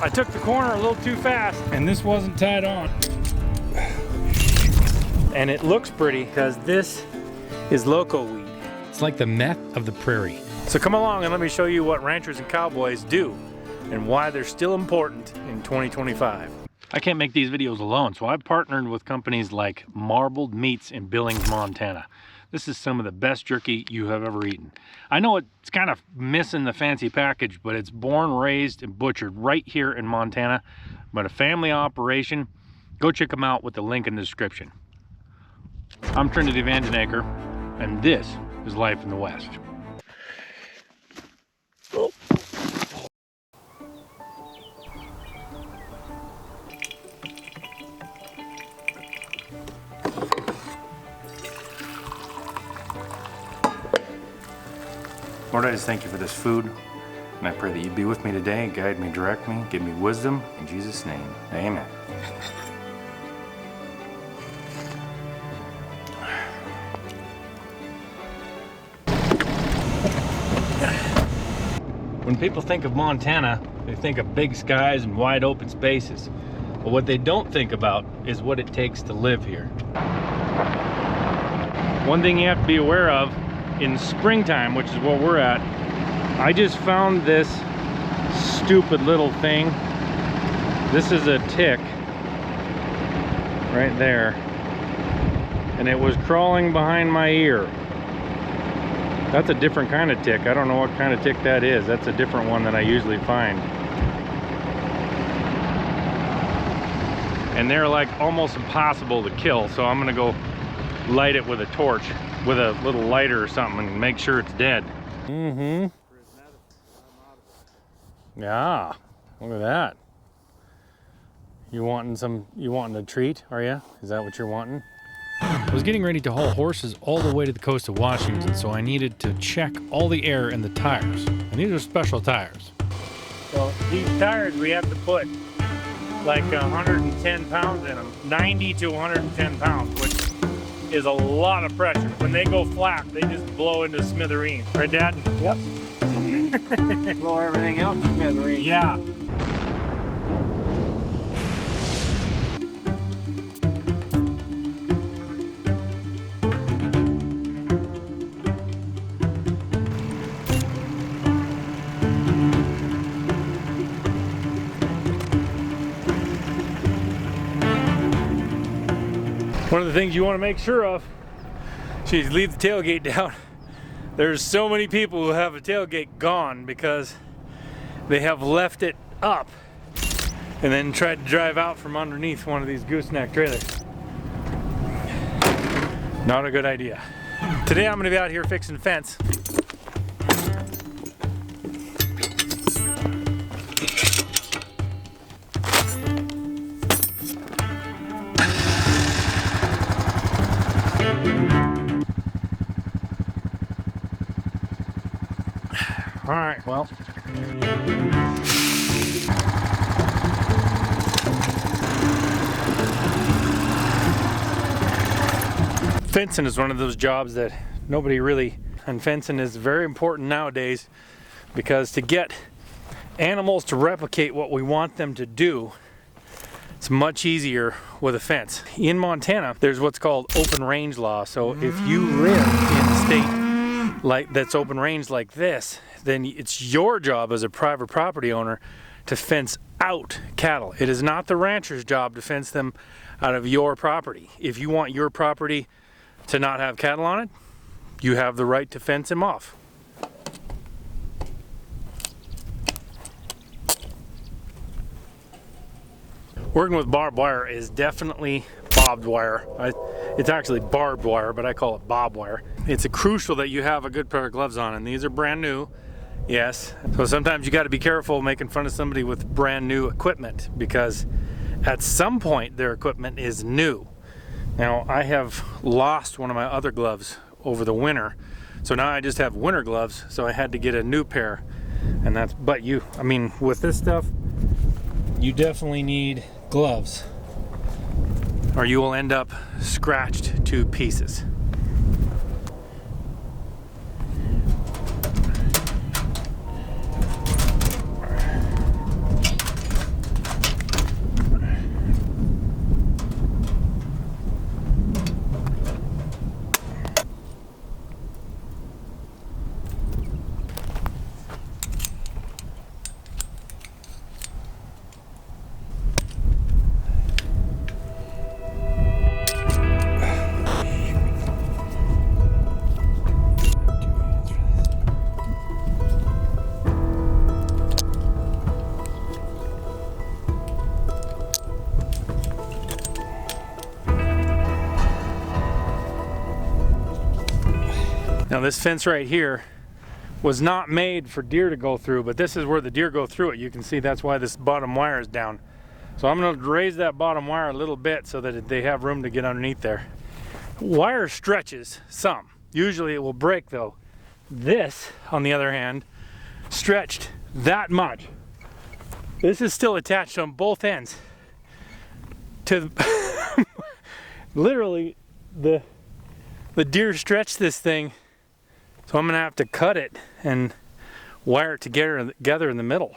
I took the corner a little too fast and this wasn't tied on. And it looks pretty because this is loco weed. It's like the meth of the prairie. So come along and let me show you what ranchers and cowboys do and why they're still important in 2025. I can't make these videos alone, so I've partnered with companies like Marbled Meats in Billings, Montana. This is some of the best jerky you have ever eaten. I know it's kind of missing the fancy package, but it's born, raised, and butchered right here in Montana, but a family operation. Go check them out with the link in the description. I'm Trinity Vandenaker, and this is Life in the West. Oh. Lord, I just thank you for this food, and I pray that you be with me today, guide me, direct me, give me wisdom, in Jesus' name, amen. When people think of Montana, they think of big skies and wide open spaces, but what they don't think about is what it takes to live here. One thing you have to be aware of, in springtime, which is what we're at, I just found this stupid little thing. This is a tick right there, and it was crawling behind my ear. That's a different kind of tick. I don't know what kind of tick that is. That's a different one than I usually find. And they're like almost impossible to kill, so I'm gonna go light it with a torch, with a little lighter or something, and make sure it's dead. Mm-hmm. Yeah, look at that. You wanting a treat, are you? Is that what you're wanting? I was getting ready to haul horses all the way to the coast of Washington, so I needed to check all the air in the tires. And these are special tires. So these tires, we have to put like 110 pounds in them, 90 to 110 pounds, which is a lot of pressure. When they go flat, they just blow into smithereens. Right, Dad? Yep. Blow everything else to smithereens. Yeah. One of the things you want to make sure of, is leave the tailgate down. There's so many people who have a tailgate gone because they have left it up and then tried to drive out from underneath one of these gooseneck trailers. Not a good idea. Today I'm going to be out here fixing the fence. All right, well. Fencing is one of those jobs that nobody really, and fencing is very important nowadays because to get animals to replicate what we want them to do, it's much easier with a fence. In Montana, there's what's called open range law. So if you live in a state like that's open range like this, then it's your job as a private property owner to fence out cattle. It is not the rancher's job to fence them out of your property. If you want your property to not have cattle on it, you have the right to fence them off. Working with barbed wire is definitely bobbed wire. It's actually barbed wire, but I call it bob wire. It's crucial that you have a good pair of gloves on, and these are brand new. Yes, so sometimes you got to be careful making fun of somebody with brand new equipment because at some point their equipment is new. Now I have lost one of my other gloves over the winter, so now I just have winter gloves, so I had to get a new pair. And that's, but I mean with this stuff you definitely need gloves or you will end up scratched to pieces. Now this fence right here was not made for deer to go through, but this is where the deer go through it. You can see that's why this bottom wire is down. So I'm going to raise that bottom wire a little bit so that they have room to get underneath there. Wire stretches some. Usually it will break though. This, on the other hand, stretched that much. This is still attached on both ends to literally the deer stretched this thing. So I'm gonna have to cut it and wire it together in the middle.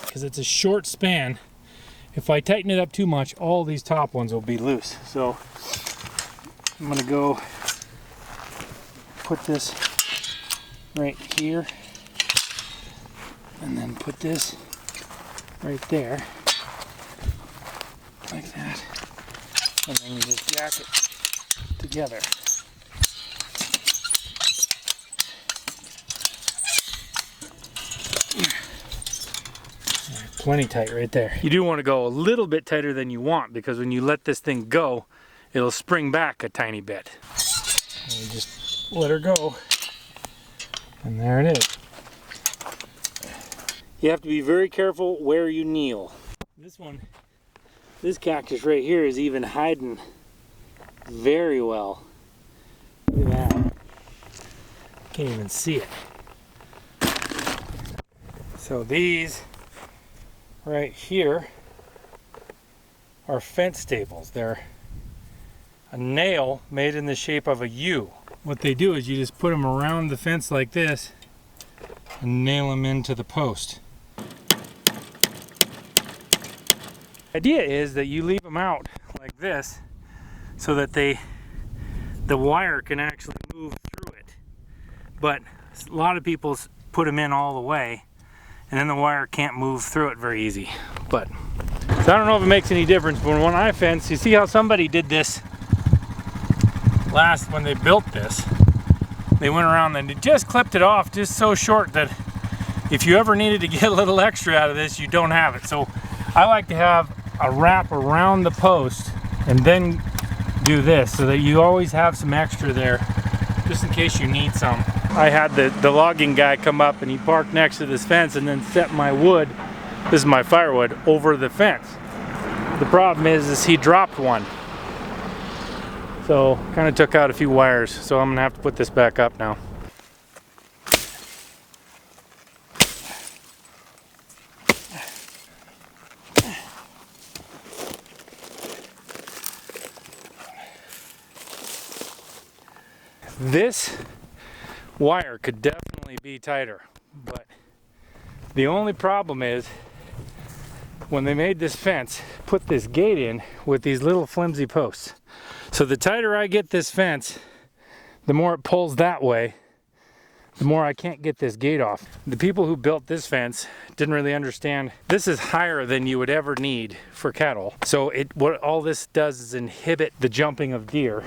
Because it's a short span. If I tighten it up too much, all these top ones will be loose. So I'm gonna go put this right here. And then put this right there, like that, and then you just jack it together. Plenty tight right there. You do want to go a little bit tighter than you want, because when you let this thing go, it'll spring back a tiny bit. And you just let her go, and there it is. You have to be very careful where you kneel. This cactus right here is even hiding very well. Look at that. Can't even see it. So these right here are fence staples. They're a nail made in the shape of a U. What they do is you just put them around the fence like this and nail them into the post. The idea is that you leave them out like this so that the wire can actually move through it. But a lot of people put them in all the way, and then the wire can't move through it very easy. But so I don't know if it makes any difference, but when I fence, you see how somebody did this when they built this. They went around and just clipped it off just so short that if you ever needed to get a little extra out of this, you don't have it. So I like to have a wrap around the post and then do this so that you always have some extra there just in case you need some. I had the logging guy come up and he parked next to this fence and then set my wood, this is my firewood, over the fence. The problem is he dropped one. So kind of took out a few wires, so I'm gonna have to put this back up now. This wire could definitely be tighter, but the only problem is when they made this fence, put this gate in with these little flimsy posts. So the tighter I get this fence, the more it pulls that way, the more I can't get this gate off. The people who built this fence didn't really understand. This is higher than you would ever need for cattle. So what all this does is inhibit the jumping of deer.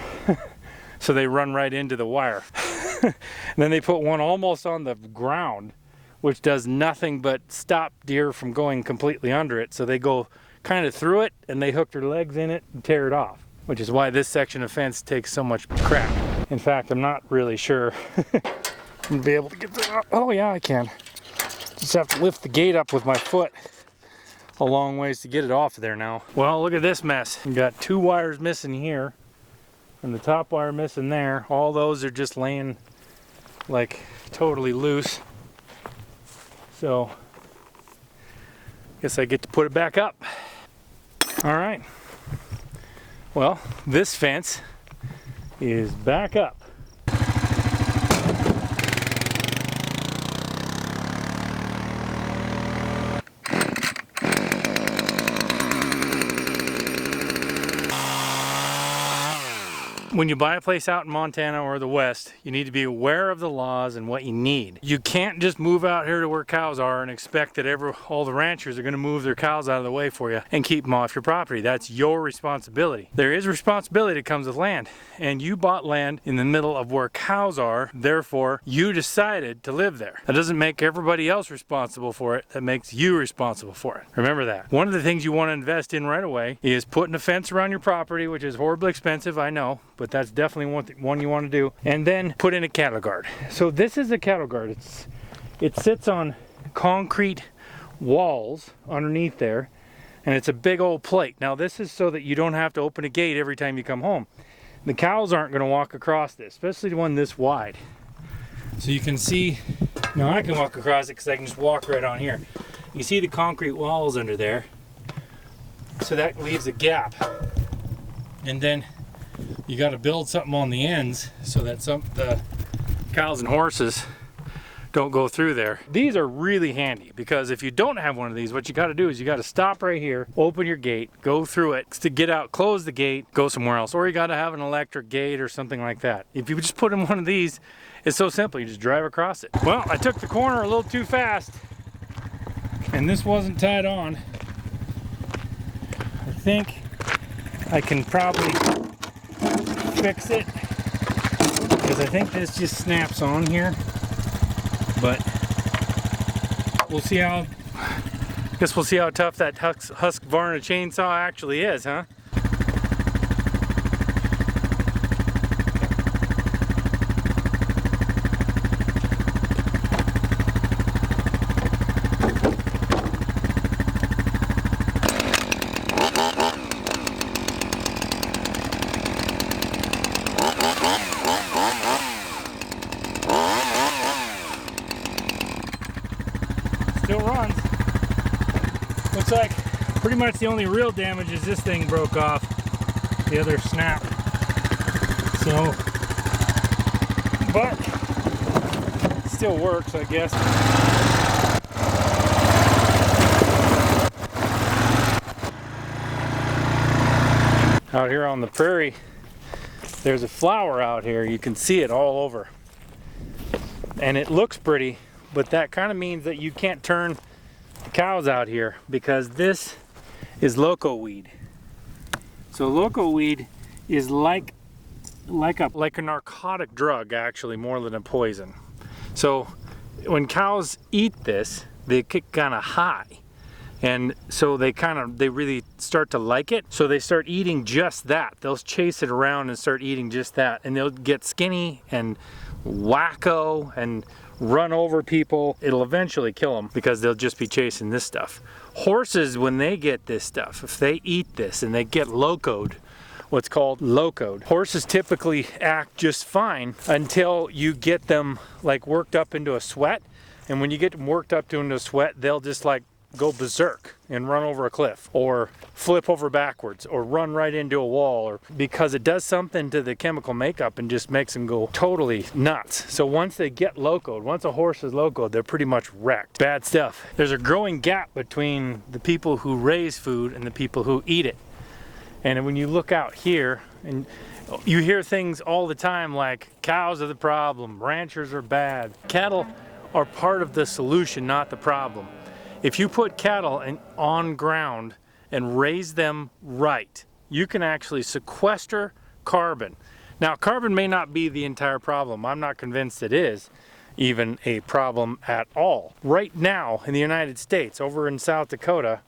So they run right into the wire. And then they put one almost on the ground, which does nothing but stop deer from going completely under it. So they go kind of through it and they hook their legs in it and tear it off, which is why this section of fence takes so much crap. In fact, I'm not really sure I'm gonna be able to get this out. Oh yeah, I can. Just have to lift the gate up with my foot a long ways to get it off of there now. Well, look at this mess. We got 2 wires missing here and the top wire missing there. All those are just laying like totally loose. So guess I get to put it back up. All right. Well, this fence is back up. When you buy a place out in Montana or the West, you need to be aware of the laws and what you need. You can't just move out here to where cows are and expect that all the ranchers are going to move their cows out of the way for you and keep them off your property. That's your responsibility. There is responsibility that comes with land, and you bought land in the middle of where cows are, therefore you decided to live there. That doesn't make everybody else responsible for it, that makes you responsible for it. Remember that. One of the things you want to invest in right away is putting a fence around your property, which is horribly expensive, I know, but that's definitely one you want to do. And then put in a cattle guard. So this is a cattle guard. It sits on concrete walls underneath there, and it's a big old plate. Now this is so that you don't have to open a gate every time you come home. The cows aren't going to walk across this, especially the one this wide. So you can see, now I can walk across it because I can just walk right on here. You see the concrete walls under there, so that leaves a gap. And then you got to build something on the ends so that the cows and horses don't go through there. These are really handy because if you don't have one of these, what you got to do is you got to stop right here, open your gate, go through it to get out, close the gate, go somewhere else, or you got to have an electric gate or something like that. If you just put in one of these, it's so simple, you just drive across it. Well, I took the corner a little too fast and this wasn't tied on. I think I can probably fix it because I think this just snaps on here, but we'll see how, guess we'll see how tough that Husk Barn chainsaw actually is, huh? Still runs. Looks like pretty much the only real damage is this thing broke off. The other snapped. So, but it still works, I guess. Out here on the prairie, there's a flower out here. You can see it all over. And it looks pretty, but that kind of means that you can't turn the cows out here because this is loco weed. So loco weed is like a narcotic drug, actually, more than a poison. So when cows eat this, they get kind of high. And so they really start to like it. So they start eating just that. They'll chase it around and start eating just that. And they'll get skinny and wacko and run over people. It'll eventually kill them because they'll just be chasing this stuff. Horses, when they get this stuff, if they eat this and they get locoed, what's called locoed, horses typically act just fine until you get them like worked up into a sweat. And when you get them worked up into a sweat, they'll just like go berserk and run over a cliff or flip over backwards or run right into a wall, or because it does something to the chemical makeup and just makes them go totally nuts. So once they get locoed, once a horse is locoed, they're pretty much wrecked. Bad stuff. There's a growing gap between the people who raise food and the people who eat it. And when you look out here and you hear things all the time like cows are the problem, ranchers are bad. Cattle are part of the solution, not the problem. If you put cattle on ground and raise them right, you can actually sequester carbon. Now, carbon may not be the entire problem. I'm not convinced it is even a problem at all. Right now in the United States, over in South Dakota,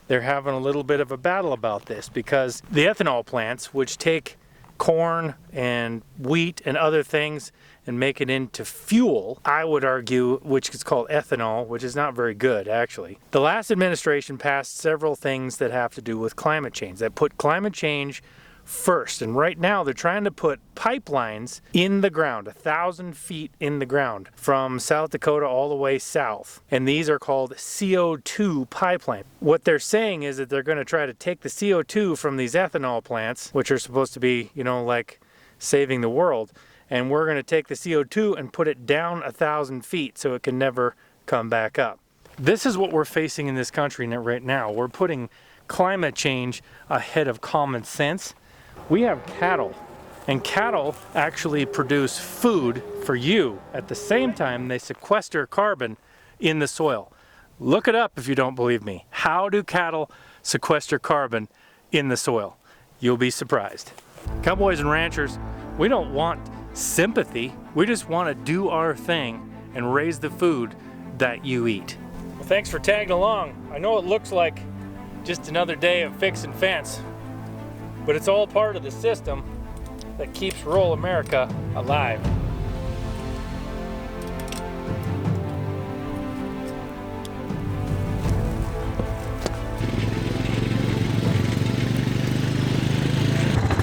they're having a little bit of a battle about this because the ethanol plants, which take corn and wheat and other things and make it into fuel, I would argue, which is called ethanol, which is not very good actually. The last administration passed several things that have to do with climate change, that put climate change first. And right now they're trying to put pipelines in the ground, 1,000 feet in the ground from South Dakota all the way south. And these are called CO2 pipelines. What they're saying is that they're going to try to take the CO2 from these ethanol plants, which are supposed to be, you know, like saving the world, and we're going to take the CO2 and put it down 1,000 feet so it can never come back up. This is what we're facing in this country right now. We're putting climate change ahead of common sense. We have cattle And cattle actually produce food for you. At the same time, they sequester carbon in the soil. Look it up if you don't believe me. How do cattle sequester carbon in the soil? You'll be surprised. Cowboys and ranchers, we don't want sympathy. We just want to do our thing and raise the food that you eat. Well, thanks for tagging along. I know it looks like just another day of fixing fence, but it's all part of the system that keeps rural America alive.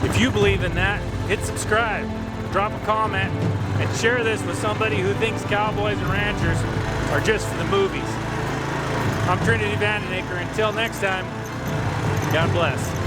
If you believe in that, hit subscribe, drop a comment, and share this with somebody who thinks cowboys and ranchers are just for the movies. I'm Trinity Vandenacre. Until next time, God bless.